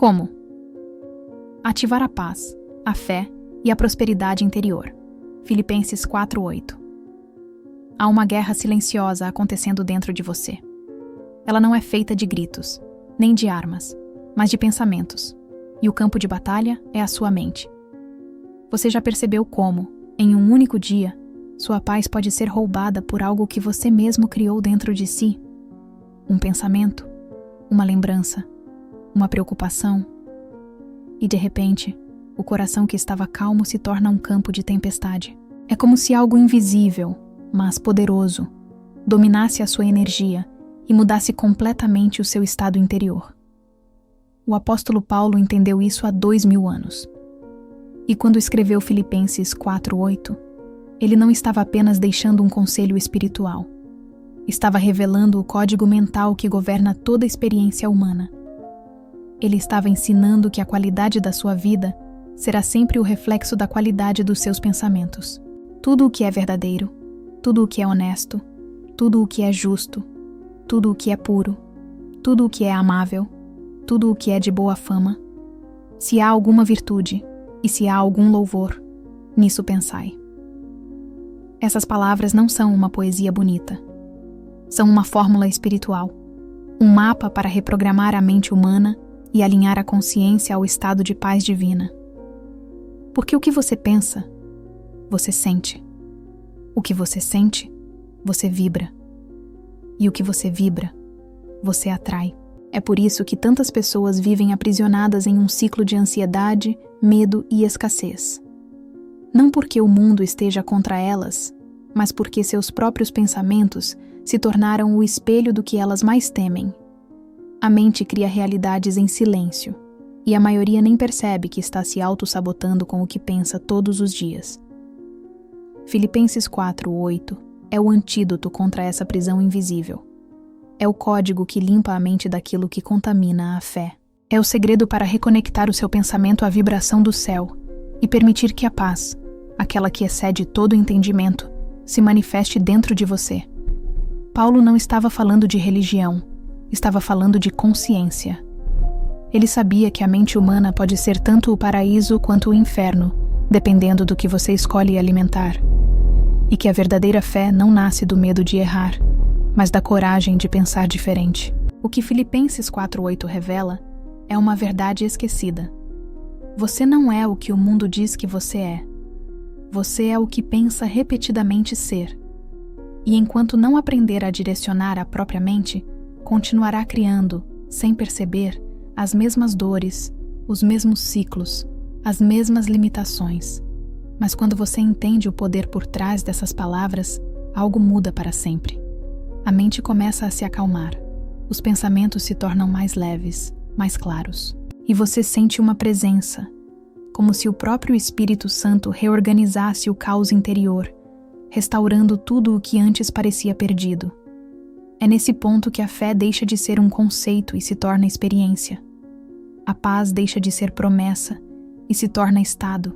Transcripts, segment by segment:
Como? Ativar a paz, a fé e a prosperidade interior. Filipenses 4:8. Há uma guerra silenciosa acontecendo dentro de você. Ela não é feita de gritos, nem de armas, mas de pensamentos. E o campo de batalha é a sua mente. Você já percebeu como, em um único dia, sua paz pode ser roubada por algo que você mesmo criou dentro de si? Um pensamento, uma lembrança, uma preocupação. E de repente, o coração que estava calmo se torna um campo de tempestade. É como se algo invisível, mas poderoso, dominasse a sua energia e mudasse completamente o seu estado interior. O apóstolo Paulo entendeu isso há 2000 anos. E quando escreveu Filipenses 4:8, ele não estava apenas deixando um conselho espiritual. Estava revelando o código mental que governa toda a experiência humana. Ele estava ensinando que a qualidade da sua vida será sempre o reflexo da qualidade dos seus pensamentos. Tudo o que é verdadeiro, tudo o que é honesto, tudo o que é justo, tudo o que é puro, tudo o que é amável, tudo o que é de boa fama. Se há alguma virtude e se há algum louvor, nisso pensai. Essas palavras não são uma poesia bonita. São uma fórmula espiritual, um mapa para reprogramar a mente humana e alinhar a consciência ao estado de paz divina. Porque o que você pensa, você sente. O que você sente, você vibra. E o que você vibra, você atrai. É por isso que tantas pessoas vivem aprisionadas em um ciclo de ansiedade, medo e escassez. Não porque o mundo esteja contra elas, mas porque seus próprios pensamentos se tornaram o espelho do que elas mais temem. A mente cria realidades em silêncio, e a maioria nem percebe que está se auto-sabotando com o que pensa todos os dias. Filipenses 4:8 é o antídoto contra essa prisão invisível. É o código que limpa a mente daquilo que contamina a fé. É o segredo para reconectar o seu pensamento à vibração do céu e permitir que a paz, aquela que excede todo entendimento, se manifeste dentro de você. Paulo não estava falando de religião, estava falando de consciência. Ele sabia que a mente humana pode ser tanto o paraíso quanto o inferno, dependendo do que você escolhe alimentar. E que a verdadeira fé não nasce do medo de errar, mas da coragem de pensar diferente. O que Filipenses 4:8 revela é uma verdade esquecida. Você não é o que o mundo diz que você é. Você é o que pensa repetidamente ser. E enquanto não aprender a direcionar a própria mente, continuará criando, sem perceber, as mesmas dores, os mesmos ciclos, as mesmas limitações. Mas quando você entende o poder por trás dessas palavras, algo muda para sempre. A mente começa a se acalmar. Os pensamentos se tornam mais leves, mais claros. E você sente uma presença, como se o próprio Espírito Santo reorganizasse o caos interior, restaurando tudo o que antes parecia perdido. É nesse ponto que a fé deixa de ser um conceito e se torna experiência. A paz deixa de ser promessa e se torna estado.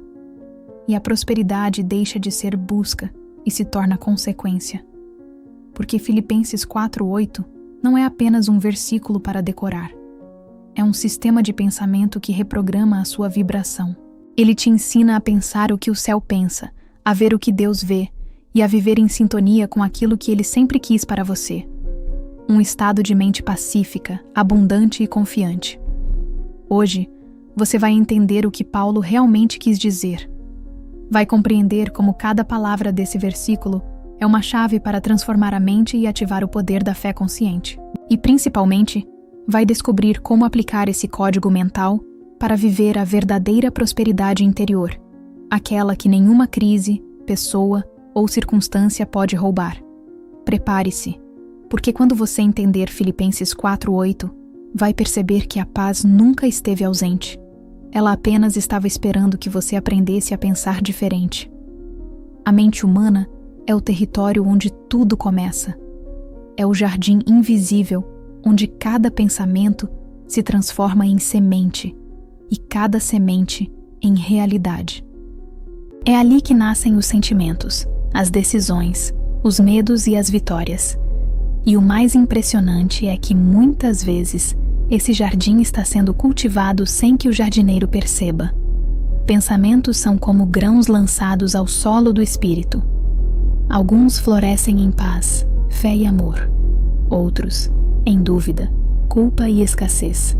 E a prosperidade deixa de ser busca e se torna consequência. Porque Filipenses 4:8 não é apenas um versículo para decorar. É um sistema de pensamento que reprograma a sua vibração. Ele te ensina a pensar o que o céu pensa, a ver o que Deus vê e a viver em sintonia com aquilo que Ele sempre quis para você. Um estado de mente pacífica, abundante e confiante. Hoje, você vai entender o que Paulo realmente quis dizer. Vai compreender como cada palavra desse versículo é uma chave para transformar a mente e ativar o poder da fé consciente. E, principalmente, vai descobrir como aplicar esse código mental para viver a verdadeira prosperidade interior, aquela que nenhuma crise, pessoa ou circunstância pode roubar. Prepare-se, porque quando você entender Filipenses 4:8, vai perceber que a paz nunca esteve ausente. Ela apenas estava esperando que você aprendesse a pensar diferente. A mente humana é o território onde tudo começa. É o jardim invisível onde cada pensamento se transforma em semente e cada semente em realidade. É ali que nascem os sentimentos, as decisões, os medos e as vitórias. E o mais impressionante é que muitas vezes Esse jardim está sendo cultivado sem que o jardineiro perceba. Pensamentos são como grãos lançados ao solo do espírito. Alguns florescem em paz, fé e amor. Outros, em dúvida, culpa e escassez.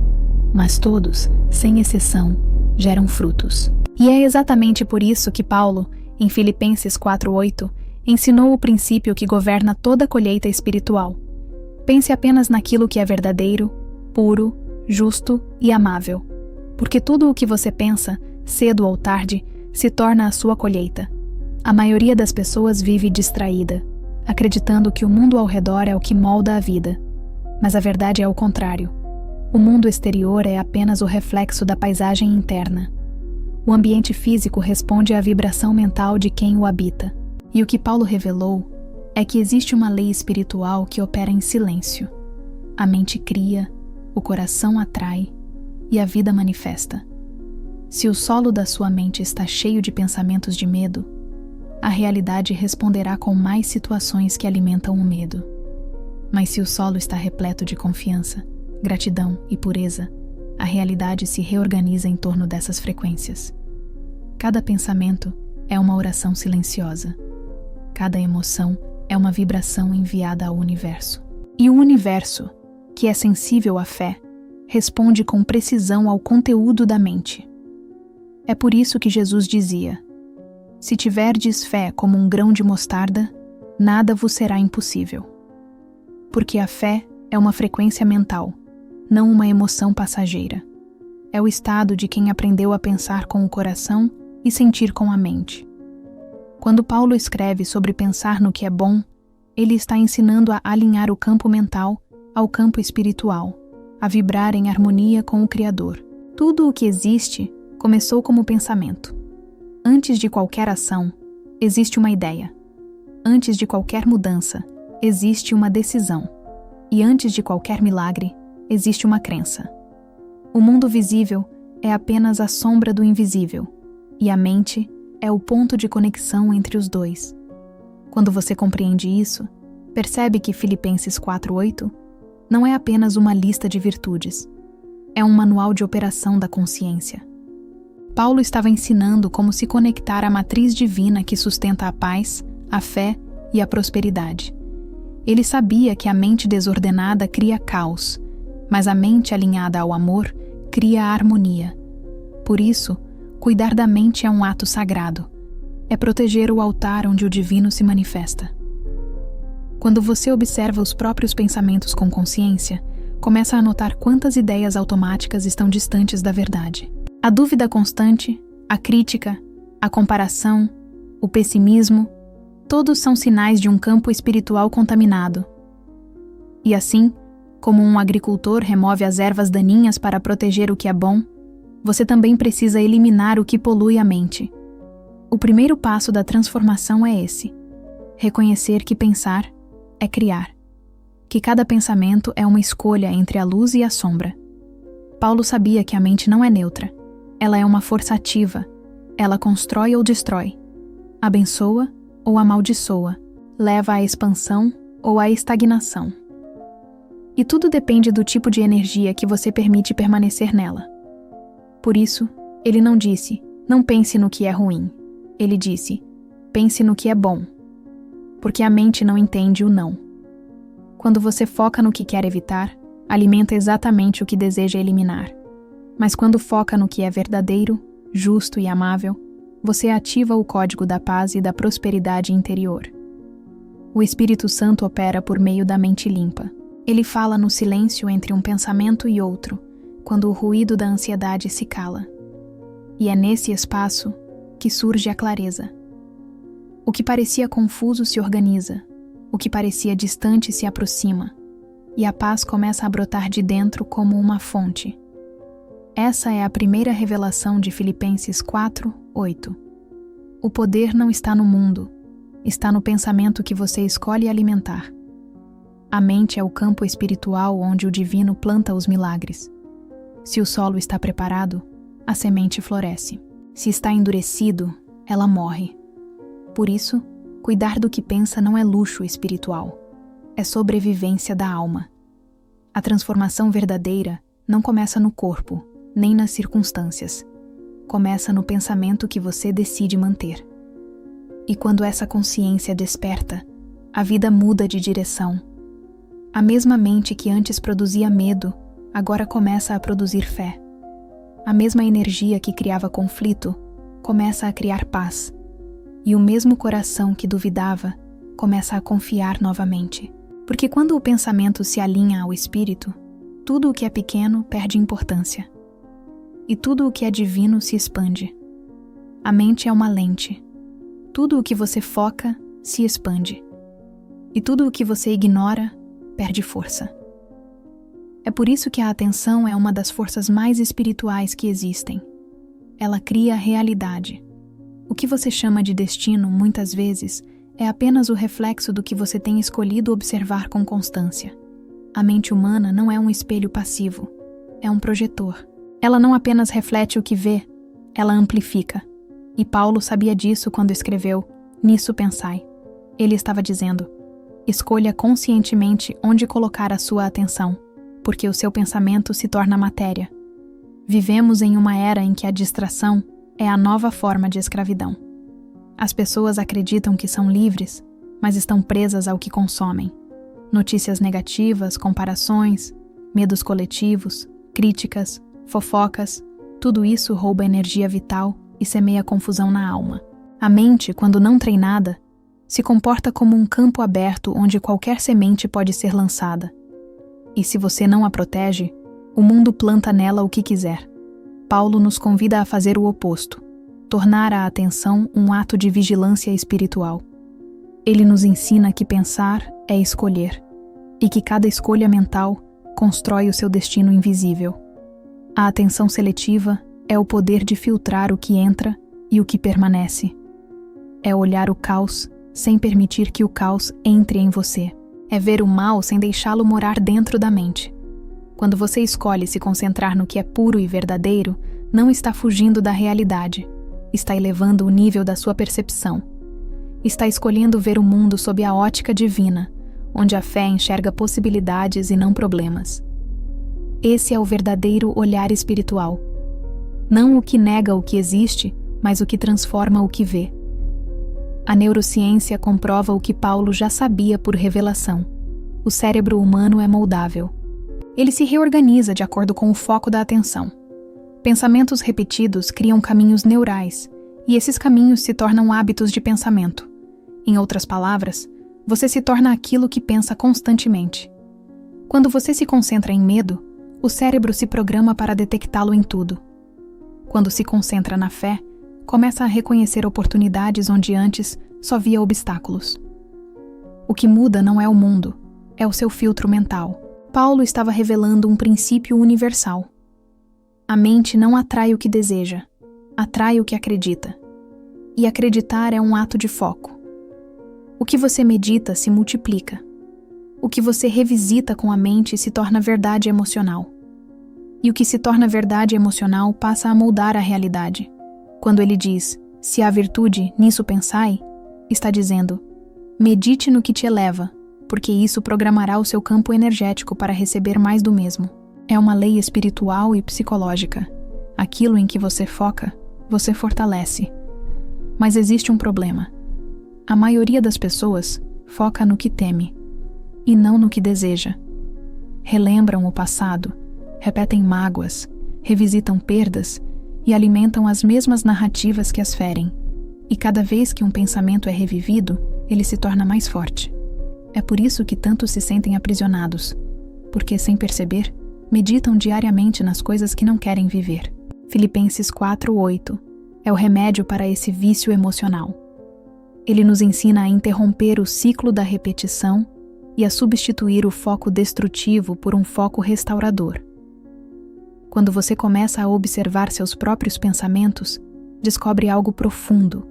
Mas todos, sem exceção, geram frutos. E é exatamente por isso que Paulo, em Filipenses 4:8, ensinou o princípio que governa toda a colheita espiritual. Pense apenas naquilo que é verdadeiro, puro, justo e amável. Porque tudo o que você pensa, cedo ou tarde, se torna a sua colheita. A maioria das pessoas vive distraída, acreditando que o mundo ao redor é o que molda a vida. Mas a verdade é o contrário. O mundo exterior é apenas o reflexo da paisagem interna. O ambiente físico responde à vibração mental de quem o habita. E o que Paulo revelou é que existe uma lei espiritual que opera em silêncio. A mente cria, o coração atrai e a vida manifesta. Se o solo da sua mente está cheio de pensamentos de medo, a realidade responderá com mais situações que alimentam o medo. Mas se o solo está repleto de confiança, gratidão e pureza, a realidade se reorganiza em torno dessas frequências. Cada pensamento é uma oração silenciosa. Cada emoção é uma vibração enviada ao universo. E o universo, que é sensível à fé, responde com precisão ao conteúdo da mente. É por isso que Jesus dizia: se tiverdes fé como um grão de mostarda, nada vos será impossível. Porque a fé é uma frequência mental, não uma emoção passageira. É o estado de quem aprendeu a pensar com o coração e sentir com a mente. Quando Paulo escreve sobre pensar no que é bom, ele está ensinando a alinhar o campo mental ao campo espiritual, a vibrar em harmonia com o Criador. Tudo o que existe começou como pensamento. Antes de qualquer ação, existe uma ideia. Antes de qualquer mudança, existe uma decisão. E antes de qualquer milagre, existe uma crença. O mundo visível é apenas a sombra do invisível, e a mente é o ponto de conexão entre os dois. Quando você compreende isso, percebe que Filipenses 4:8 não é apenas uma lista de virtudes. É um manual de operação da consciência. Paulo estava ensinando como se conectar à matriz divina que sustenta a paz, a fé e a prosperidade. Ele sabia que a mente desordenada cria caos, mas a mente alinhada ao amor cria a harmonia. Por isso, cuidar da mente é um ato sagrado. É proteger o altar onde o divino se manifesta. Quando você observa os próprios pensamentos com consciência, começa a notar quantas ideias automáticas estão distantes da verdade. A dúvida constante, a crítica, a comparação, o pessimismo, todos são sinais de um campo espiritual contaminado. E assim, como um agricultor remove as ervas daninhas para proteger o que é bom, você também precisa eliminar o que polui a mente. O primeiro passo da transformação é esse: reconhecer que pensar é criar, que cada pensamento é uma escolha entre a luz e a sombra. Paulo sabia que a mente não é neutra. Ela é uma força ativa. Ela constrói ou destrói, abençoa ou amaldiçoa, leva à expansão ou à estagnação. E tudo depende do tipo de energia que você permite permanecer nela. Por isso, ele não disse, não pense no que é ruim. Ele disse, pense no que é bom. Porque a mente não entende o não. Quando você foca no que quer evitar, alimenta exatamente o que deseja eliminar. Mas quando foca no que é verdadeiro, justo e amável, você ativa o código da paz e da prosperidade interior. O Espírito Santo opera por meio da mente limpa. Ele fala no silêncio entre um pensamento e outro, quando o ruído da ansiedade se cala. E é nesse espaço que surge a clareza. O que parecia confuso se organiza, o que parecia distante se aproxima, e a paz começa a brotar de dentro como uma fonte. Essa é a primeira revelação de Filipenses 4:8. O poder não está no mundo, está no pensamento que você escolhe alimentar. A mente é o campo espiritual onde o divino planta os milagres. Se o solo está preparado, a semente floresce. Se está endurecido, ela morre. Por isso, cuidar do que pensa não é luxo espiritual, é sobrevivência da alma. A transformação verdadeira não começa no corpo, nem nas circunstâncias. Começa no pensamento que você decide manter. E quando essa consciência desperta, a vida muda de direção. A mesma mente que antes produzia medo, agora começa a produzir fé. A mesma energia que criava conflito, começa a criar paz. E o mesmo coração que duvidava, começa a confiar novamente. Porque quando o pensamento se alinha ao espírito, tudo o que é pequeno perde importância. E tudo o que é divino se expande. A mente é uma lente. Tudo o que você foca se expande. E tudo o que você ignora perde força. É por isso que a atenção é uma das forças mais espirituais que existem. Ela cria realidade. O que você chama de destino, muitas vezes, é apenas o reflexo do que você tem escolhido observar com constância. A mente humana não é um espelho passivo, é um projetor. Ela não apenas reflete o que vê, ela amplifica. E Paulo sabia disso quando escreveu Nisso pensai. Ele estava dizendo: escolha conscientemente onde colocar a sua atenção, porque o seu pensamento se torna matéria. Vivemos em uma era em que a distração é a nova forma de escravidão. As pessoas acreditam que são livres, mas estão presas ao que consomem. Notícias negativas, comparações, medos coletivos, críticas, fofocas, tudo isso rouba energia vital e semeia confusão na alma. A mente, quando não treinada, se comporta como um campo aberto onde qualquer semente pode ser lançada. E se você não a protege, o mundo planta nela o que quiser. Paulo nos convida a fazer o oposto, tornar a atenção um ato de vigilância espiritual. Ele nos ensina que pensar é escolher, e que cada escolha mental constrói o seu destino invisível. A atenção seletiva é o poder de filtrar o que entra e o que permanece. É olhar o caos sem permitir que o caos entre em você. É ver o mal sem deixá-lo morar dentro da mente. Quando você escolhe se concentrar no que é puro e verdadeiro, não está fugindo da realidade. Está elevando o nível da sua percepção. Está escolhendo ver o mundo sob a ótica divina, onde a fé enxerga possibilidades e não problemas. Esse é o verdadeiro olhar espiritual. Não o que nega o que existe, mas o que transforma o que vê. A neurociência comprova o que Paulo já sabia por revelação. O cérebro humano é moldável. Ele se reorganiza de acordo com o foco da atenção. Pensamentos repetidos criam caminhos neurais, e esses caminhos se tornam hábitos de pensamento. Em outras palavras, você se torna aquilo que pensa constantemente. Quando você se concentra em medo, o cérebro se programa para detectá-lo em tudo. Quando se concentra na fé, começa a reconhecer oportunidades onde antes só via obstáculos. O que muda não é o mundo, é o seu filtro mental. Paulo estava revelando um princípio universal. A mente não atrai o que deseja, atrai o que acredita. E acreditar é um ato de foco. O que você medita se multiplica. O que você revisita com a mente se torna verdade emocional. E o que se torna verdade emocional passa a moldar a realidade. Quando ele diz, se há virtude, nisso pensai, está dizendo, medite no que te eleva, porque isso programará o seu campo energético para receber mais do mesmo. É uma lei espiritual e psicológica. Aquilo em que você foca, você fortalece. Mas existe um problema. A maioria das pessoas foca no que teme, e não no que deseja. Relembram o passado, repetem mágoas, revisitam perdas e alimentam as mesmas narrativas que as ferem. E cada vez que um pensamento é revivido, ele se torna mais forte. É por isso que tantos se sentem aprisionados, porque, sem perceber, meditam diariamente nas coisas que não querem viver. Filipenses 4:8 é o remédio para esse vício emocional. Ele nos ensina a interromper o ciclo da repetição e a substituir o foco destrutivo por um foco restaurador. Quando você começa a observar seus próprios pensamentos, descobre algo profundo.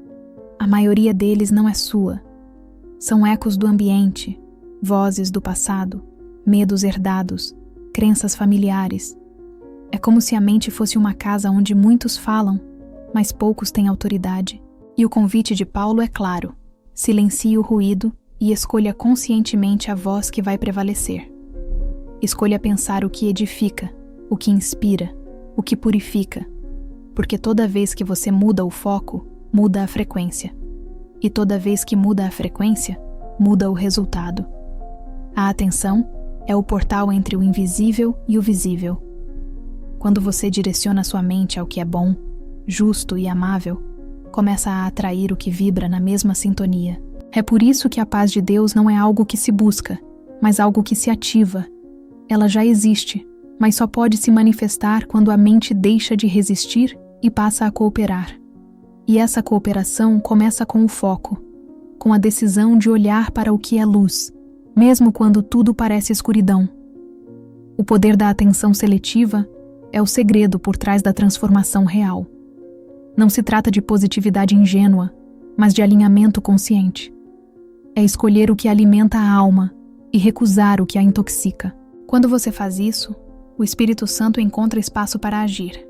A maioria deles não é sua. São ecos do ambiente, vozes do passado, medos herdados, crenças familiares. É como se a mente fosse uma casa onde muitos falam, mas poucos têm autoridade. E o convite de Paulo é claro: silencie o ruído e escolha conscientemente a voz que vai prevalecer. Escolha pensar o que edifica, o que inspira, o que purifica, porque toda vez que você muda o foco, muda a frequência. E toda vez que muda a frequência, muda o resultado. A atenção é o portal entre o invisível e o visível. Quando você direciona sua mente ao que é bom, justo e amável, começa a atrair o que vibra na mesma sintonia. É por isso que a paz de Deus não é algo que se busca, mas algo que se ativa. Ela já existe, mas só pode se manifestar quando a mente deixa de resistir e passa a cooperar. E essa cooperação começa com o foco, com a decisão de olhar para o que é luz, mesmo quando tudo parece escuridão. O poder da atenção seletiva é o segredo por trás da transformação real. Não se trata de positividade ingênua, mas de alinhamento consciente. É escolher o que alimenta a alma e recusar o que a intoxica. Quando você faz isso, o Espírito Santo encontra espaço para agir.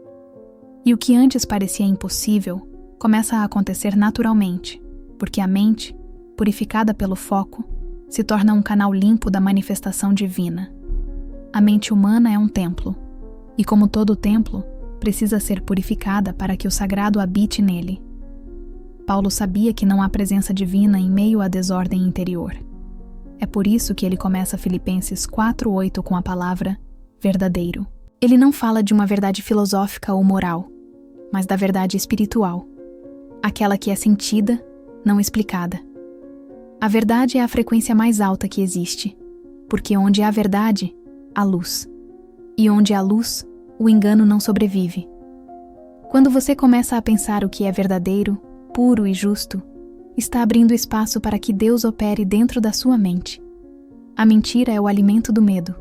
E o que antes parecia impossível começa a acontecer naturalmente, porque a mente, purificada pelo foco, se torna um canal limpo da manifestação divina. A mente humana é um templo, e como todo templo, precisa ser purificada para que o sagrado habite nele. Paulo sabia que não há presença divina em meio à desordem interior. É por isso que ele começa Filipenses 4:8 com a palavra verdadeiro. Ele não fala de uma verdade filosófica ou moral, mas da verdade espiritual, aquela que é sentida, não explicada. A verdade é a frequência mais alta que existe, porque onde há verdade, há luz. E onde há luz, o engano não sobrevive. Quando você começa a pensar o que é verdadeiro, puro e justo, está abrindo espaço para que Deus opere dentro da sua mente. A mentira é o alimento do medo,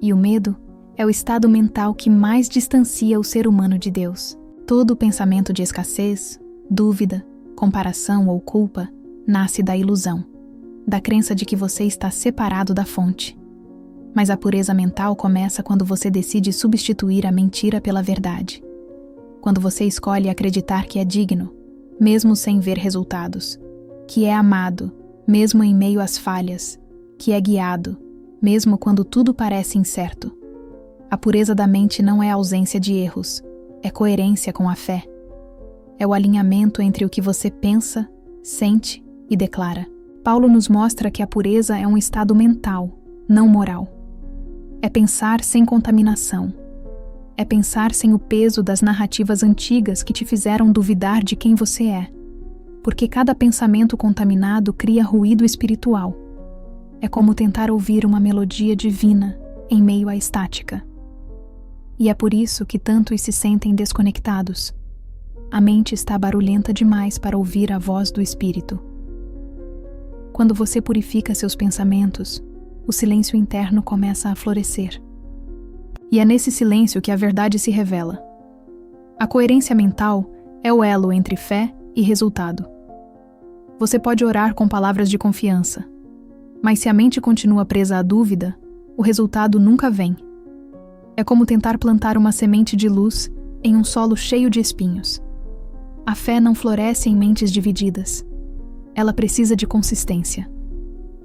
e o medo é o estado mental que mais distancia o ser humano de Deus. Todo pensamento de escassez, dúvida, comparação ou culpa nasce da ilusão, da crença de que você está separado da fonte. Mas a pureza mental começa quando você decide substituir a mentira pela verdade. Quando você escolhe acreditar que é digno, mesmo sem ver resultados, que é amado, mesmo em meio às falhas, que é guiado, mesmo quando tudo parece incerto. A pureza da mente não é ausência de erros, é coerência com a fé. É o alinhamento entre o que você pensa, sente e declara. Paulo nos mostra que a pureza é um estado mental, não moral. É pensar sem contaminação. É pensar sem o peso das narrativas antigas que te fizeram duvidar de quem você é. Porque cada pensamento contaminado cria ruído espiritual. É como tentar ouvir uma melodia divina em meio à estática. E é por isso que tantos se sentem desconectados. A mente está barulhenta demais para ouvir a voz do Espírito. Quando você purifica seus pensamentos, o silêncio interno começa a florescer. E é nesse silêncio que a verdade se revela. A coerência mental é o elo entre fé e resultado. Você pode orar com palavras de confiança, mas se a mente continua presa à dúvida, o resultado nunca vem. É como tentar plantar uma semente de luz em um solo cheio de espinhos. A fé não floresce em mentes divididas. Ela precisa de consistência.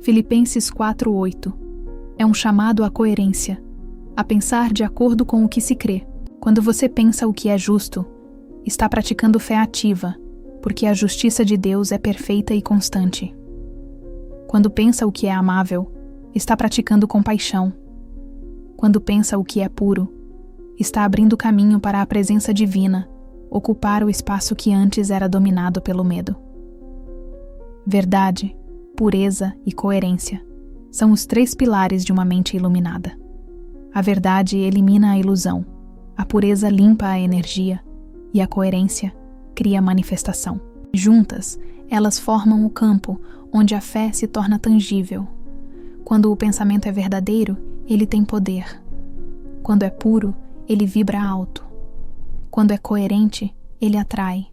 Filipenses 4:8 é um chamado à coerência, a pensar de acordo com o que se crê. Quando você pensa o que é justo, está praticando fé ativa, porque a justiça de Deus é perfeita e constante. Quando pensa o que é amável, está praticando compaixão. Quando pensa o que é puro, está abrindo caminho para a presença divina, ocupar o espaço que antes era dominado pelo medo. Verdade, pureza e coerência são os 3 pilares de uma mente iluminada. A verdade elimina a ilusão, a pureza limpa a energia e a coerência cria a manifestação. Juntas, elas formam o campo onde a fé se torna tangível. Quando o pensamento é verdadeiro, ele tem poder. Quando é puro, ele vibra alto. Quando é coerente, ele atrai.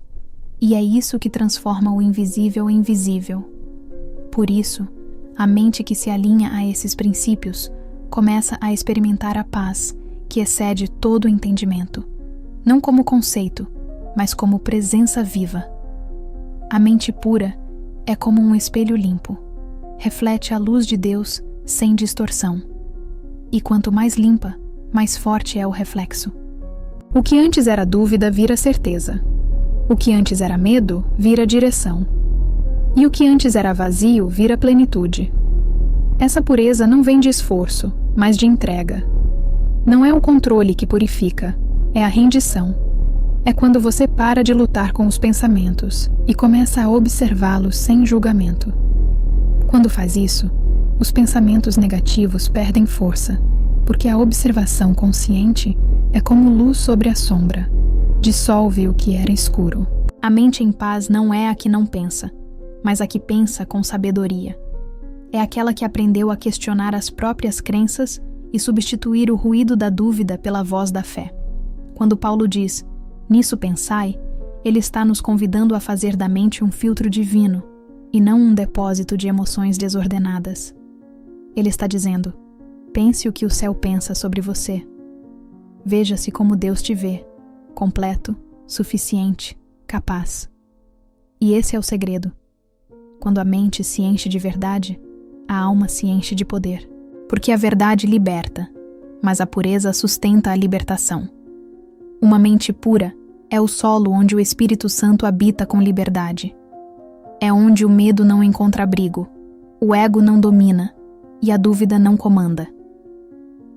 E é isso que transforma o invisível em visível. Por isso, a mente que se alinha a esses princípios começa a experimentar a paz que excede todo o entendimento, não como conceito, mas como presença viva. A mente pura é como um espelho limpo, reflete a luz de Deus sem distorção. E quanto mais limpa, mais forte é o reflexo. O que antes era dúvida vira certeza. O que antes era medo vira direção. E o que antes era vazio vira plenitude. Essa pureza não vem de esforço, mas de entrega. Não é o controle que purifica, é a rendição. É quando você para de lutar com os pensamentos e começa a observá-los sem julgamento. Quando faz isso, os pensamentos negativos perdem força, porque a observação consciente é como luz sobre a sombra, dissolve o que era escuro. A mente em paz não é a que não pensa, mas a que pensa com sabedoria. É aquela que aprendeu a questionar as próprias crenças e substituir o ruído da dúvida pela voz da fé. Quando Paulo diz, nisso pensai, ele está nos convidando a fazer da mente um filtro divino, e não um depósito de emoções desordenadas. Ele está dizendo, pense o que o céu pensa sobre você. Veja-se como Deus te vê, completo, suficiente, capaz. E esse é o segredo. Quando a mente se enche de verdade, a alma se enche de poder. Porque a verdade liberta, mas a pureza sustenta a libertação. Uma mente pura é o solo onde o Espírito Santo habita com liberdade. É onde o medo não encontra abrigo, o ego não domina e a dúvida não comanda.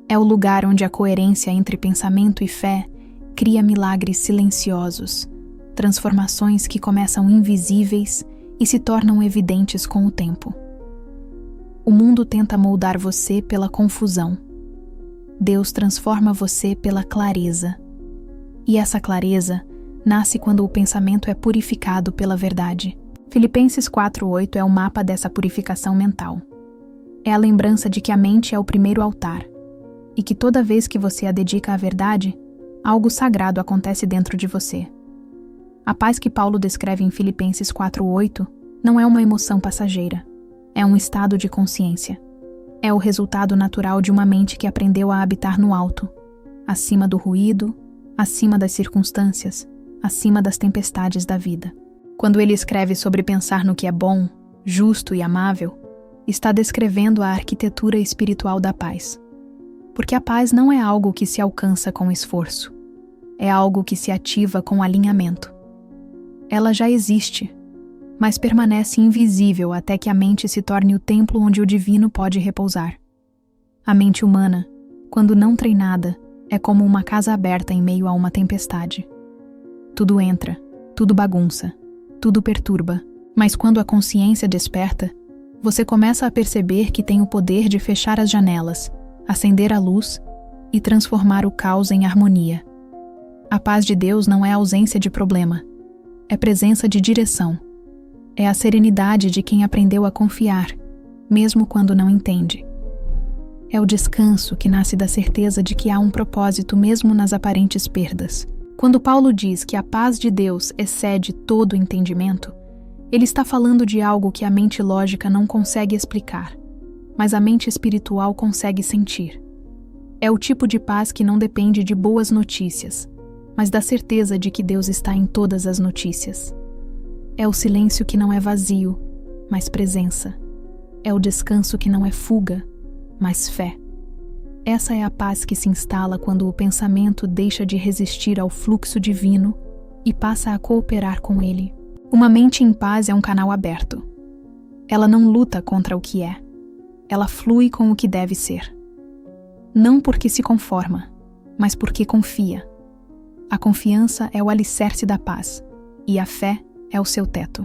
É o lugar onde a coerência entre pensamento e fé cria milagres silenciosos, transformações que começam invisíveis e se tornam evidentes com o tempo. O mundo tenta moldar você pela confusão. Deus transforma você pela clareza. E essa clareza nasce quando o pensamento é purificado pela verdade. Filipenses 4:8 é o mapa dessa purificação mental. É a lembrança de que a mente é o primeiro altar, e que toda vez que você a dedica à verdade, algo sagrado acontece dentro de você. A paz que Paulo descreve em Filipenses 4:8 não é uma emoção passageira, é um estado de consciência. É o resultado natural de uma mente que aprendeu a habitar no alto, acima do ruído, acima das circunstâncias, acima das tempestades da vida. Quando ele escreve sobre pensar no que é bom, justo e amável, está descrevendo a arquitetura espiritual da paz. Porque a paz não é algo que se alcança com esforço, é algo que se ativa com alinhamento. Ela já existe, mas permanece invisível até que a mente se torne o templo onde o divino pode repousar. A mente humana, quando não treinada, é como uma casa aberta em meio a uma tempestade. Tudo entra, tudo bagunça, tudo perturba, mas quando a consciência desperta, você começa a perceber que tem o poder de fechar as janelas, acender a luz e transformar o caos em harmonia. A paz de Deus não é ausência de problema, é presença de direção. É a serenidade de quem aprendeu a confiar, mesmo quando não entende. É o descanso que nasce da certeza de que há um propósito mesmo nas aparentes perdas. Quando Paulo diz que a paz de Deus excede todo o entendimento, ele está falando de algo que a mente lógica não consegue explicar, mas a mente espiritual consegue sentir. É o tipo de paz que não depende de boas notícias, mas da certeza de que Deus está em todas as notícias. É o silêncio que não é vazio, mas presença. É o descanso que não é fuga, mas fé. Essa é a paz que se instala quando o pensamento deixa de resistir ao fluxo divino e passa a cooperar com ele. Uma mente em paz é um canal aberto. Ela não luta contra o que é. Ela flui com o que deve ser. Não porque se conforma, mas porque confia. A confiança é o alicerce da paz, e a fé é o seu teto.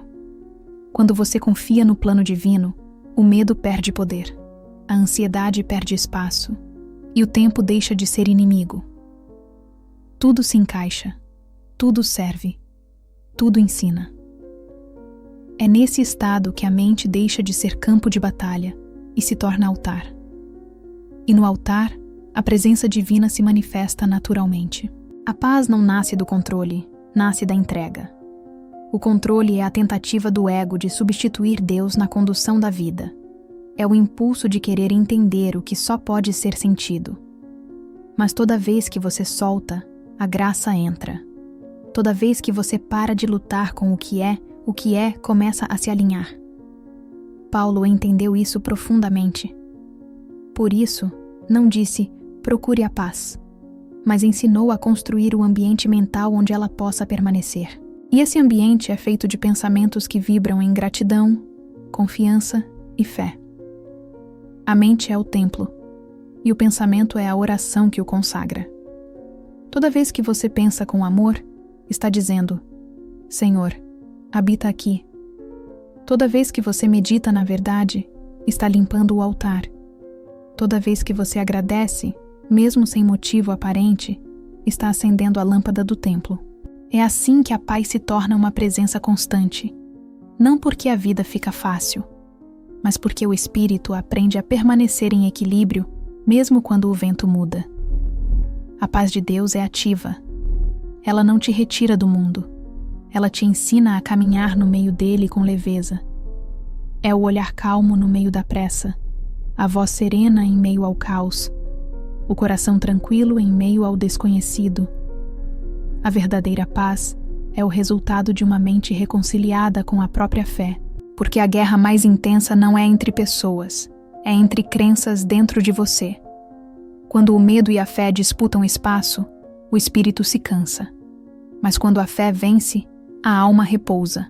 Quando você confia no plano divino, o medo perde poder, a ansiedade perde espaço, e o tempo deixa de ser inimigo. Tudo se encaixa, tudo serve, tudo ensina. É nesse estado que a mente deixa de ser campo de batalha e se torna altar. E no altar, a presença divina se manifesta naturalmente. A paz não nasce do controle, nasce da entrega. O controle é a tentativa do ego de substituir Deus na condução da vida. É o impulso de querer entender o que só pode ser sentido. Mas toda vez que você solta, a graça entra. Toda vez que você para de lutar com o que é começa a se alinhar. Paulo entendeu isso profundamente. Por isso, não disse, procure a paz, mas ensinou a construir o ambiente mental onde ela possa permanecer. E esse ambiente é feito de pensamentos que vibram em gratidão, confiança e fé. A mente é o templo, e o pensamento é a oração que o consagra. Toda vez que você pensa com amor, está dizendo: Senhor, habita aqui. Toda vez que você medita na verdade, está limpando o altar. Toda vez que você agradece, mesmo sem motivo aparente, está acendendo a lâmpada do templo. É assim que a paz se torna uma presença constante. Não porque a vida fica fácil, mas porque o espírito aprende a permanecer em equilíbrio, mesmo quando o vento muda. A paz de Deus é ativa. Ela não te retira do mundo. Ela te ensina a caminhar no meio dele com leveza. É o olhar calmo no meio da pressa, a voz serena em meio ao caos, o coração tranquilo em meio ao desconhecido. A verdadeira paz é o resultado de uma mente reconciliada com a própria fé, porque a guerra mais intensa não é entre pessoas, é entre crenças dentro de você. Quando o medo e a fé disputam espaço, o espírito se cansa. Mas quando a fé vence, a alma repousa.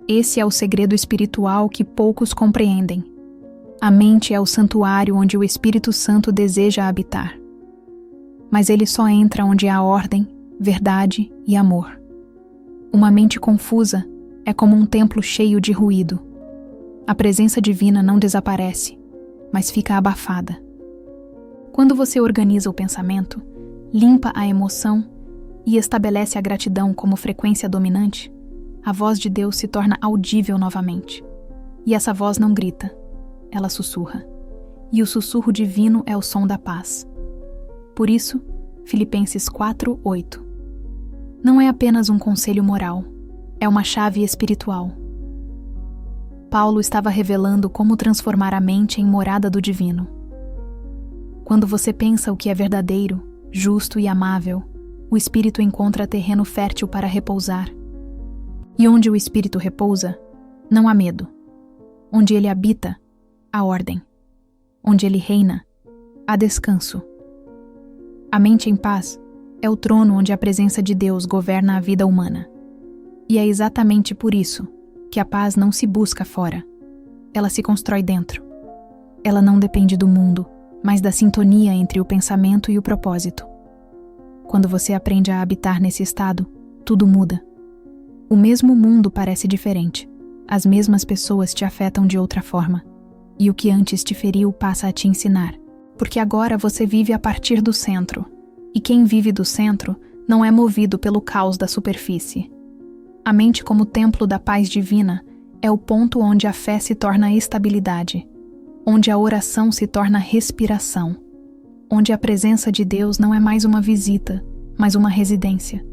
Esse é o segredo espiritual que poucos compreendem. A mente é o santuário onde o Espírito Santo deseja habitar. Mas ele só entra onde há ordem, verdade e amor. Uma mente confusa é como um templo cheio de ruído. A presença divina não desaparece, mas fica abafada. Quando você organiza o pensamento, limpa a emoção e estabelece a gratidão como frequência dominante, a voz de Deus se torna audível novamente. E essa voz não grita, ela sussurra. E o sussurro divino é o som da paz. Por isso, Filipenses 4:8. Não é apenas um conselho moral, é uma chave espiritual. Paulo estava revelando como transformar a mente em morada do divino. Quando você pensa o que é verdadeiro, justo e amável, o espírito encontra terreno fértil para repousar. E onde o espírito repousa, não há medo. Onde ele habita, há ordem. Onde ele reina, há descanso. A mente em paz é o trono onde a presença de Deus governa a vida humana. E é exatamente por isso que a paz não se busca fora. Ela se constrói dentro. Ela não depende do mundo, mas da sintonia entre o pensamento e o propósito. Quando você aprende a habitar nesse estado, tudo muda. O mesmo mundo parece diferente. As mesmas pessoas te afetam de outra forma. E o que antes te feriu passa a te ensinar. Porque agora você vive a partir do centro. E quem vive do centro não é movido pelo caos da superfície. A mente como templo da paz divina é o ponto onde a fé se torna estabilidade. Onde a oração se torna respiração. Onde a presença de Deus não é mais uma visita, mas uma residência.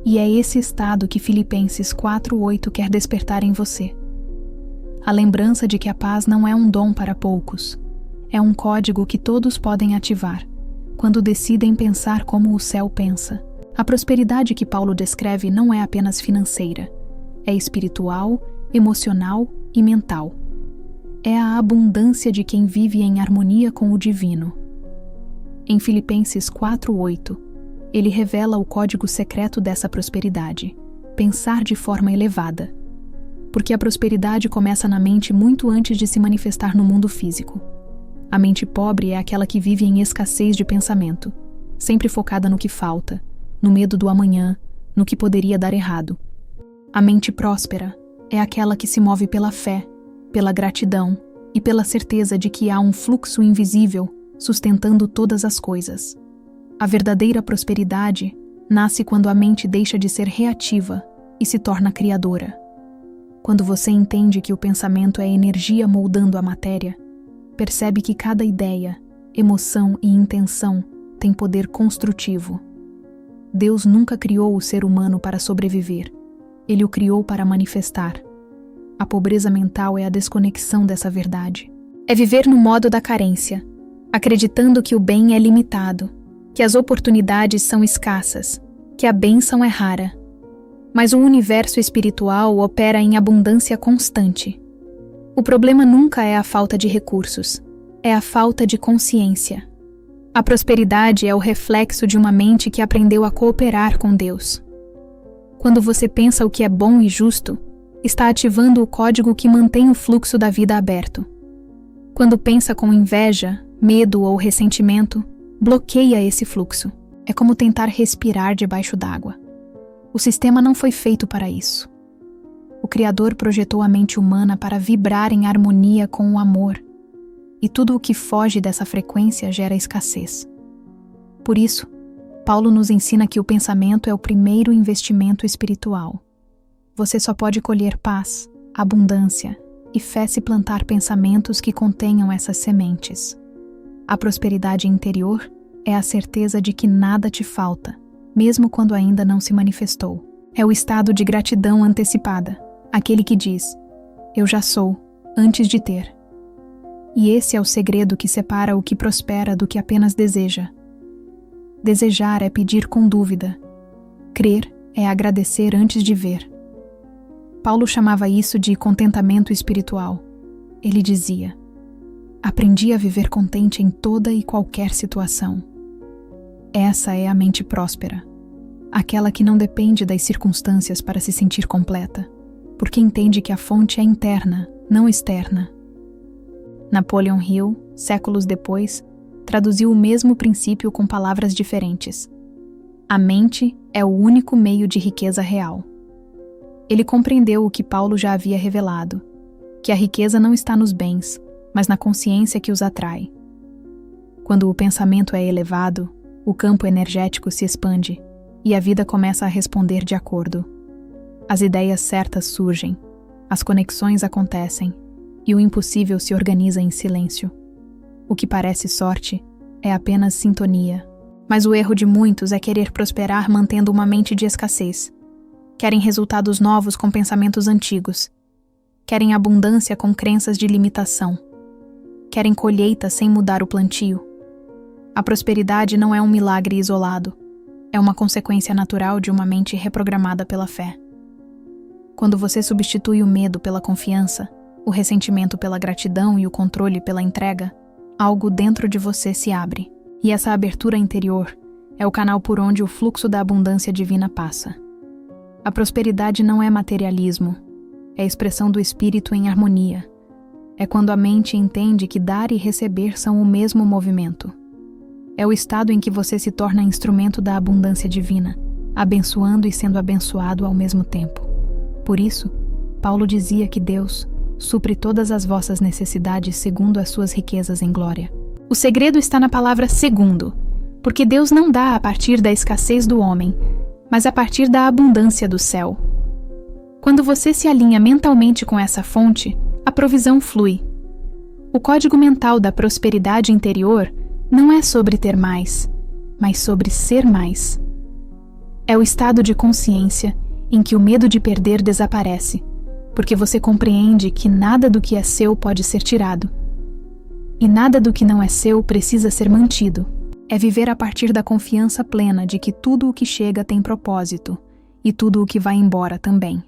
E é esse estado que Filipenses 4:8 quer despertar em você. A lembrança de que a paz não é um dom para poucos. É um código que todos podem ativar, quando decidem pensar como o céu pensa. A prosperidade que Paulo descreve não é apenas financeira. É espiritual, emocional e mental. É a abundância de quem vive em harmonia com o divino. Em Filipenses 4:8, ele revela o código secreto dessa prosperidade: pensar de forma elevada. Porque a prosperidade começa na mente muito antes de se manifestar no mundo físico. A mente pobre é aquela que vive em escassez de pensamento, sempre focada no que falta, no medo do amanhã, no que poderia dar errado. A mente próspera é aquela que se move pela fé, pela gratidão e pela certeza de que há um fluxo invisível sustentando todas as coisas. A verdadeira prosperidade nasce quando a mente deixa de ser reativa e se torna criadora. Quando você entende que o pensamento é energia moldando a matéria, percebe que cada ideia, emoção e intenção tem poder construtivo. Deus nunca criou o ser humano para sobreviver. Ele o criou para manifestar. A pobreza mental é a desconexão dessa verdade. É viver no modo da carência, acreditando que o bem é limitado, que as oportunidades são escassas, que a bênção é rara. Mas o universo espiritual opera em abundância constante. O problema nunca é a falta de recursos, é a falta de consciência. A prosperidade é o reflexo de uma mente que aprendeu a cooperar com Deus. Quando você pensa o que é bom e justo, está ativando o código que mantém o fluxo da vida aberto. Quando pensa com inveja, medo ou ressentimento, bloqueia esse fluxo. É como tentar respirar debaixo d'água. O sistema não foi feito para isso. O Criador projetou a mente humana para vibrar em harmonia com o amor, e tudo o que foge dessa frequência gera escassez. Por isso, Paulo nos ensina que o pensamento é o primeiro investimento espiritual. Você só pode colher paz, abundância e fé se plantar pensamentos que contenham essas sementes. A prosperidade interior é a certeza de que nada te falta, mesmo quando ainda não se manifestou. É o estado de gratidão antecipada, aquele que diz: eu já sou, antes de ter. E esse é o segredo que separa o que prospera do que apenas deseja. Desejar é pedir com dúvida. Crer é agradecer antes de ver. Paulo chamava isso de contentamento espiritual. Ele dizia: aprendi a viver contente em toda e qualquer situação. Essa é a mente próspera, aquela que não depende das circunstâncias para se sentir completa, porque entende que a fonte é interna, não externa. Napoleon Hill, séculos depois, traduziu o mesmo princípio com palavras diferentes. A mente é o único meio de riqueza real. Ele compreendeu o que Paulo já havia revelado, que a riqueza não está nos bens, mas na consciência que os atrai. Quando o pensamento é elevado, o campo energético se expande e a vida começa a responder de acordo. As ideias certas surgem, as conexões acontecem e o impossível se organiza em silêncio. O que parece sorte é apenas sintonia. Mas o erro de muitos é querer prosperar mantendo uma mente de escassez. Querem resultados novos com pensamentos antigos. Querem abundância com crenças de limitação. Querem colheita sem mudar o plantio. A prosperidade não é um milagre isolado. É uma consequência natural de uma mente reprogramada pela fé. Quando você substitui o medo pela confiança, o ressentimento pela gratidão e o controle pela entrega, algo dentro de você se abre. E essa abertura interior é o canal por onde o fluxo da abundância divina passa. A prosperidade não é materialismo, é a expressão do espírito em harmonia. É quando a mente entende que dar e receber são o mesmo movimento. É o estado em que você se torna instrumento da abundância divina, abençoando e sendo abençoado ao mesmo tempo. Por isso, Paulo dizia que Deus supre todas as vossas necessidades segundo as suas riquezas em glória. O segredo está na palavra segundo, porque Deus não dá a partir da escassez do homem, mas a partir da abundância do céu. Quando você se alinha mentalmente com essa fonte, a provisão flui. O código mental da prosperidade interior não é sobre ter mais, mas sobre ser mais. É o estado de consciência em que o medo de perder desaparece, porque você compreende que nada do que é seu pode ser tirado. E nada do que não é seu precisa ser mantido. É viver a partir da confiança plena de que tudo o que chega tem propósito, e tudo o que vai embora também.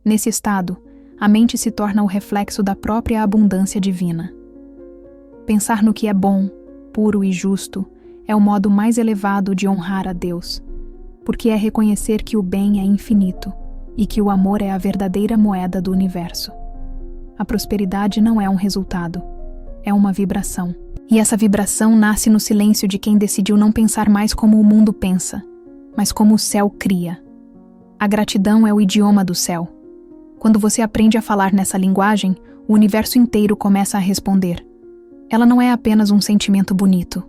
Nesse estado, a mente se torna o reflexo da própria abundância divina. Pensar no que é bom, puro e justo é o modo mais elevado de honrar a Deus, porque é reconhecer que o bem é infinito e que o amor é a verdadeira moeda do universo. A prosperidade não é um resultado, é uma vibração. E essa vibração nasce no silêncio de quem decidiu não pensar mais como o mundo pensa, mas como o céu cria. A gratidão é o idioma do céu. Quando você aprende a falar nessa linguagem, o universo inteiro começa a responder. Ela não é apenas um sentimento bonito,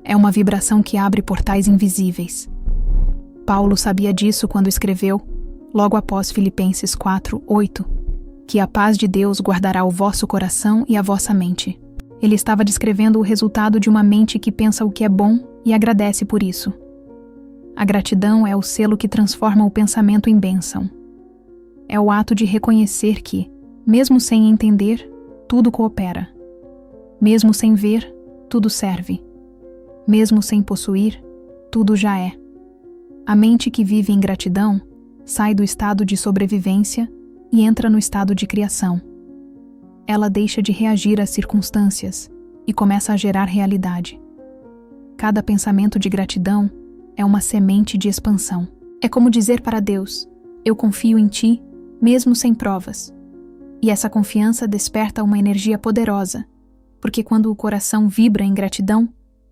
é uma vibração que abre portais invisíveis. Paulo sabia disso quando escreveu, logo após Filipenses 4:8, que a paz de Deus guardará o vosso coração e a vossa mente. Ele estava descrevendo o resultado de uma mente que pensa o que é bom e agradece por isso. A gratidão é o selo que transforma o pensamento em bênção. É o ato de reconhecer que, mesmo sem entender, tudo coopera. Mesmo sem ver, tudo serve. Mesmo sem possuir, tudo já é. A mente que vive em gratidão sai do estado de sobrevivência e entra no estado de criação. Ela deixa de reagir às circunstâncias e começa a gerar realidade. cada pensamento de gratidão é uma semente de expansão. É como dizer para Deus: eu confio em Ti, mesmo sem provas. E essa confiança desperta uma energia poderosa, porque quando o coração vibra em gratidão,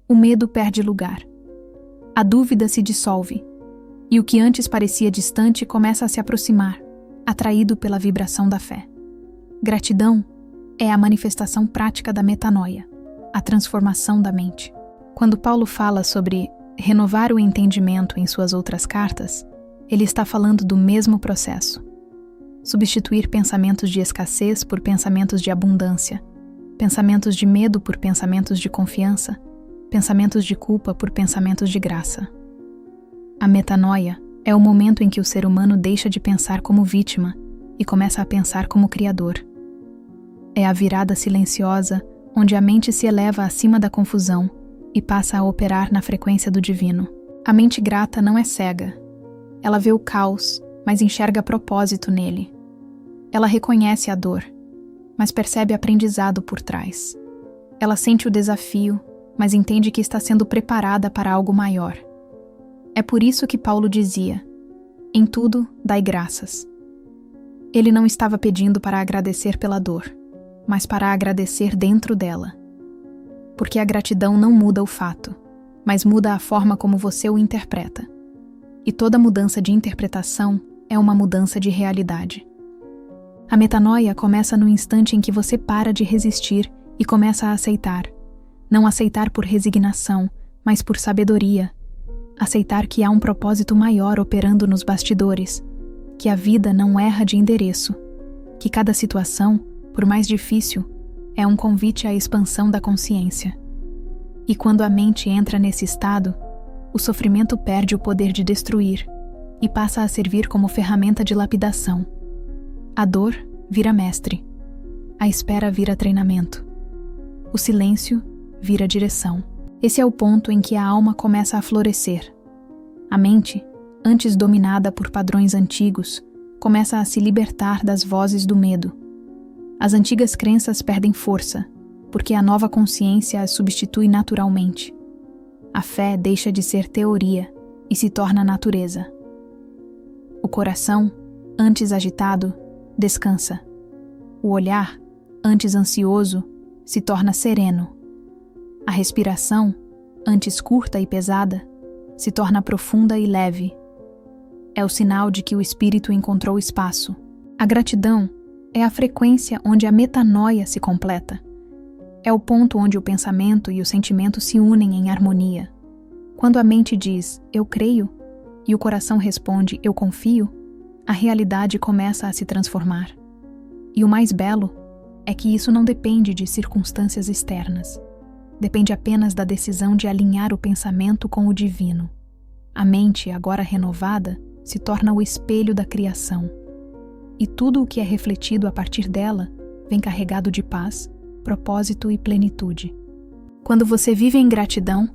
o medo perde lugar. A dúvida se dissolve, e o que antes parecia distante começa a se aproximar, atraído pela vibração da fé. Gratidão é a manifestação prática da metanoia, a transformação da mente. Quando Paulo fala sobre renovar o entendimento em suas outras cartas, ele está falando do mesmo processo. Substituir pensamentos de escassez por pensamentos de abundância, pensamentos de medo por pensamentos de confiança, pensamentos de culpa por pensamentos de graça. A metanoia é o momento em que o ser humano deixa de pensar como vítima e começa a pensar como criador. É a virada silenciosa onde a mente se eleva acima da confusão e passa a operar na frequência do divino. A mente grata não é cega. Ela vê o caos, mas enxerga propósito nele. Ela reconhece a dor, mas percebe aprendizado por trás. Ela sente o desafio, mas entende que está sendo preparada para algo maior. É por isso que Paulo dizia: em tudo, dai graças. Ele não estava pedindo para agradecer pela dor, mas para agradecer dentro dela. Porque a gratidão não muda o fato, mas muda a forma como você o interpreta. E toda mudança de interpretação é uma mudança de realidade. A metanoia começa no instante em que você para de resistir e começa a aceitar. Não aceitar por resignação, mas por sabedoria. Aceitar que há um propósito maior operando nos bastidores, que a vida não erra de endereço, que cada situação, por mais difícil, é um convite à expansão da consciência. E quando a mente entra nesse estado, o sofrimento perde o poder de destruir e passa a servir como ferramenta de lapidação. A dor vira mestre. A espera vira treinamento. O silêncio vira direção. Esse é o ponto em que a alma começa a florescer. A mente, antes dominada por padrões antigos, começa a se libertar das vozes do medo. As antigas crenças perdem força, porque a nova consciência as substitui naturalmente. A fé deixa de ser teoria e se torna natureza. O coração, antes agitado, descansa. O olhar, antes ansioso, se torna sereno. A respiração, antes curta e pesada, se torna profunda e leve. É o sinal de que o espírito encontrou espaço. A gratidão é a frequência onde a metanoia se completa. É o ponto onde o pensamento e o sentimento se unem em harmonia. Quando a mente diz, eu creio, e o coração responde, eu confio, a realidade começa a se transformar. E o mais belo é que isso não depende de circunstâncias externas. Depende apenas da decisão de alinhar o pensamento com o divino. A mente, agora renovada, se torna o espelho da criação. E tudo o que é refletido a partir dela vem carregado de paz, propósito e plenitude. Quando você vive em gratidão,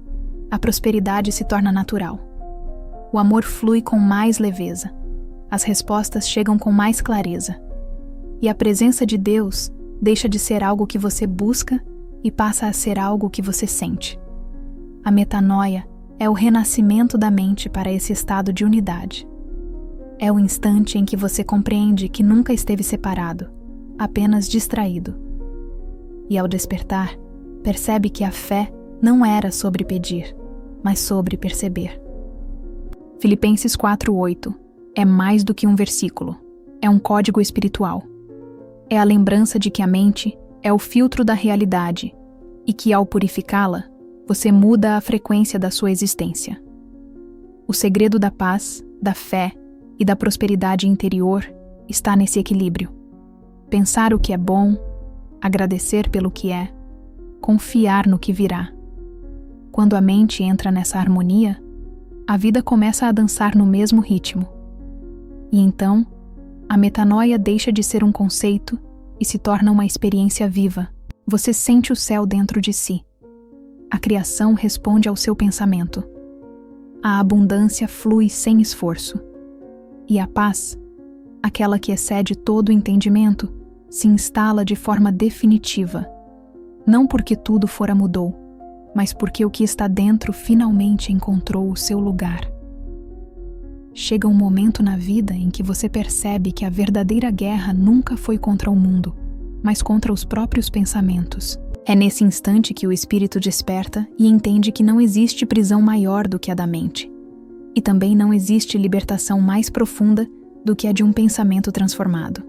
a prosperidade se torna natural. O amor flui com mais leveza. As respostas chegam com mais clareza. E a presença de Deus deixa de ser algo que você busca e passa a ser algo que você sente. A metanoia é o renascimento da mente para esse estado de unidade. É o instante em que você compreende que nunca esteve separado, apenas distraído. E ao despertar, percebe que a fé não era sobre pedir, mas sobre perceber. Filipenses 4:8 é mais do que um versículo, é um código espiritual. É a lembrança de que a mente é o filtro da realidade e que, ao purificá-la, você muda a frequência da sua existência. O segredo da paz, da fé e da prosperidade interior está nesse equilíbrio. Pensar o que é bom, agradecer pelo que é, confiar no que virá. Quando a mente entra nessa harmonia, a vida começa a dançar no mesmo ritmo. E então, a metanoia deixa de ser um conceito e se torna uma experiência viva. Você sente o céu dentro de si. A criação responde ao seu pensamento. A abundância flui sem esforço. E a paz, aquela que excede todo o entendimento, se instala de forma definitiva. Não porque tudo fora mudou, mas porque o que está dentro finalmente encontrou o seu lugar. Chega um momento na vida em que você percebe que a verdadeira guerra nunca foi contra o mundo, mas contra os próprios pensamentos. É nesse instante que o espírito desperta e entende que não existe prisão maior do que a da mente. E também não existe libertação mais profunda do que a de um pensamento transformado.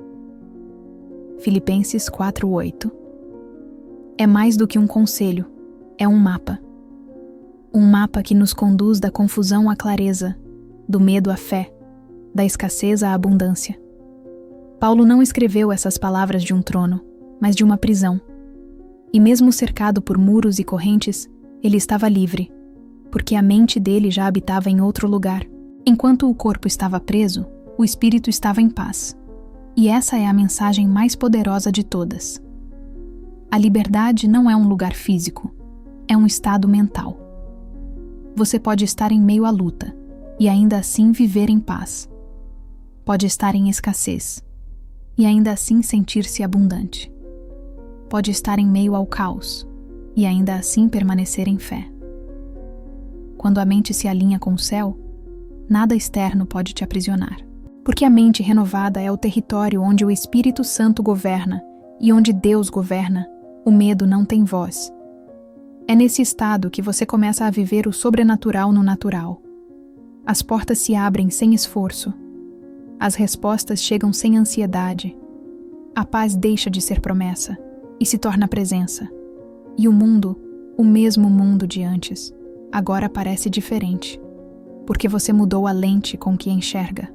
Filipenses 4:8. É mais do que um conselho, é um mapa. Um mapa que nos conduz da confusão à clareza, do medo à fé, da escassez à abundância. Paulo não escreveu essas palavras de um trono, mas de uma prisão. E mesmo cercado por muros e correntes, ele estava livre, porque a mente dele já habitava em outro lugar. Enquanto o corpo estava preso, o espírito estava em paz. E essa é a mensagem mais poderosa de todas. A liberdade não é um lugar físico, é um estado mental. Você pode estar em meio à luta e ainda assim viver em paz. Pode estar em escassez e ainda assim sentir-se abundante. Pode estar em meio ao caos e ainda assim permanecer em fé. Quando a mente se alinha com o céu, nada externo pode te aprisionar. Porque a mente renovada é o território onde o Espírito Santo governa e onde Deus governa, o medo não tem voz. É nesse estado que você começa a viver o sobrenatural no natural. As portas se abrem sem esforço. As respostas chegam sem ansiedade. A paz deixa de ser promessa e se torna presença. E o mundo, o mesmo mundo de antes, agora parece diferente, porque você mudou a lente com que enxerga.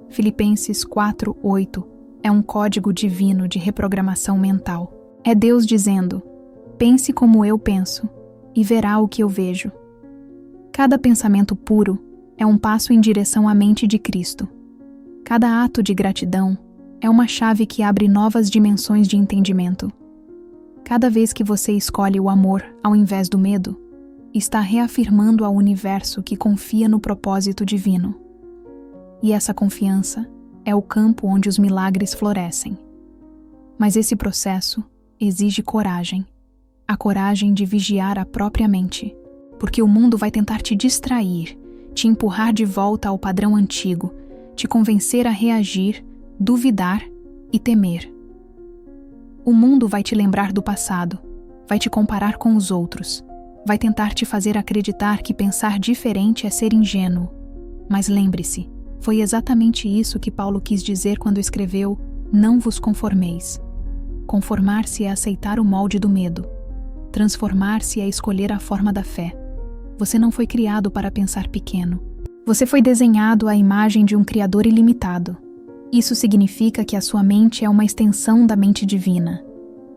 Filipenses 4:8 é um código divino de reprogramação mental. É Deus dizendo: pense como eu penso e verá o que eu vejo. Cada pensamento puro é um passo em direção à mente de Cristo. Cada ato de gratidão é uma chave que abre novas dimensões de entendimento. Cada vez que você escolhe o amor ao invés do medo, está reafirmando ao universo que confia no propósito divino. E essa confiança é o campo onde os milagres florescem. Mas esse processo exige coragem. A coragem de vigiar a própria mente, porque o mundo vai tentar te distrair, te empurrar de volta ao padrão antigo, te convencer a reagir, duvidar e temer. O mundo vai te lembrar do passado, vai te comparar com os outros, vai tentar te fazer acreditar que pensar diferente é ser ingênuo. Mas lembre-se, foi exatamente isso que Paulo quis dizer quando escreveu: não vos conformeis. Conformar-se é aceitar o molde do medo. Transformar-se é escolher a forma da fé. Você não foi criado para pensar pequeno. Você foi desenhado à imagem de um Criador ilimitado. Isso significa que a sua mente é uma extensão da mente divina.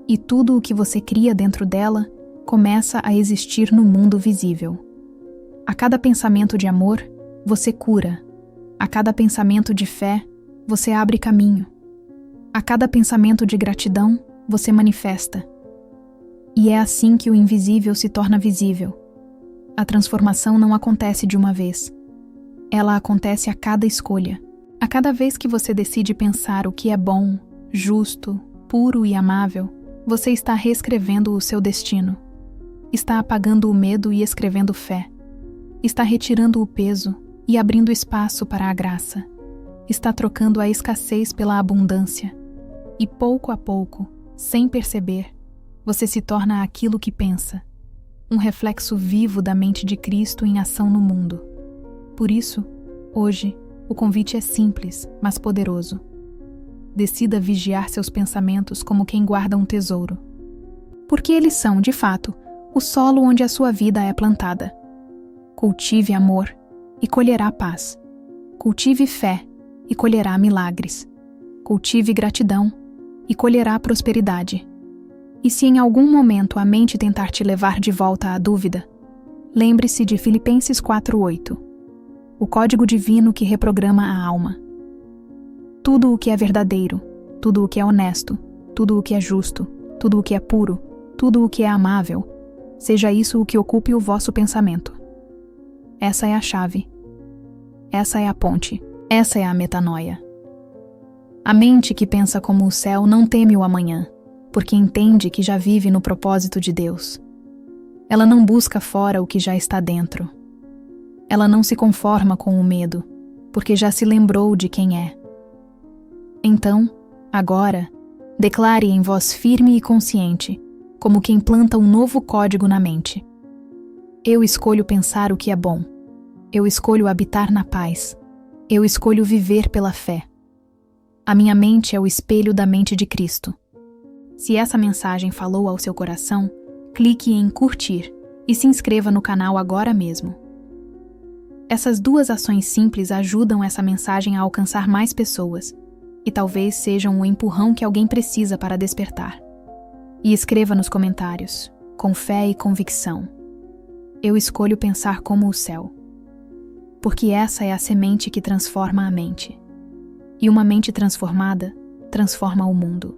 E tudo o que você cria dentro dela começa a existir no mundo visível. A cada pensamento de amor, você cura. A cada pensamento de fé, você abre caminho. A cada pensamento de gratidão, você manifesta. E é assim que o invisível se torna visível. A transformação não acontece de uma vez. Ela acontece a cada escolha. A cada vez que você decide pensar o que é bom, justo, puro e amável, você está reescrevendo o seu destino. Está apagando o medo e escrevendo fé. Está retirando o peso e abrindo espaço para a graça. Está trocando a escassez pela abundância. E pouco a pouco, sem perceber, você se torna aquilo que pensa. Um reflexo vivo da mente de Cristo em ação no mundo. Por isso, hoje, o convite é simples, mas poderoso. Decida vigiar seus pensamentos como quem guarda um tesouro. Porque eles são, de fato, o solo onde a sua vida é plantada. Cultive amor e colherá paz. Cultive fé e colherá milagres. Cultive gratidão e colherá prosperidade. E se em algum momento a mente tentar te levar de volta à dúvida, lembre-se de Filipenses 4:8, o código divino que reprograma a alma. Tudo o que é verdadeiro, tudo o que é honesto, tudo o que é justo, tudo o que é puro, tudo o que é amável, seja isso o que ocupe o vosso pensamento. Essa é a chave. Essa é a ponte. Essa é a metanoia. A mente que pensa como o céu não teme o amanhã, porque entende que já vive no propósito de Deus. Ela não busca fora o que já está dentro. Ela não se conforma com o medo, porque já se lembrou de quem é. Então, agora, declare em voz firme e consciente, como quem planta um novo código na mente. Eu escolho pensar o que é bom. Eu escolho habitar na paz. Eu escolho viver pela fé. A minha mente é o espelho da mente de Cristo. Se essa mensagem falou ao seu coração, clique em curtir e se inscreva no canal agora mesmo. Essas duas ações simples ajudam essa mensagem a alcançar mais pessoas e talvez sejam o empurrão que alguém precisa para despertar. E escreva nos comentários, com fé e convicção: eu escolho pensar como o céu. Porque essa é a semente que transforma a mente. E uma mente transformada transforma o mundo.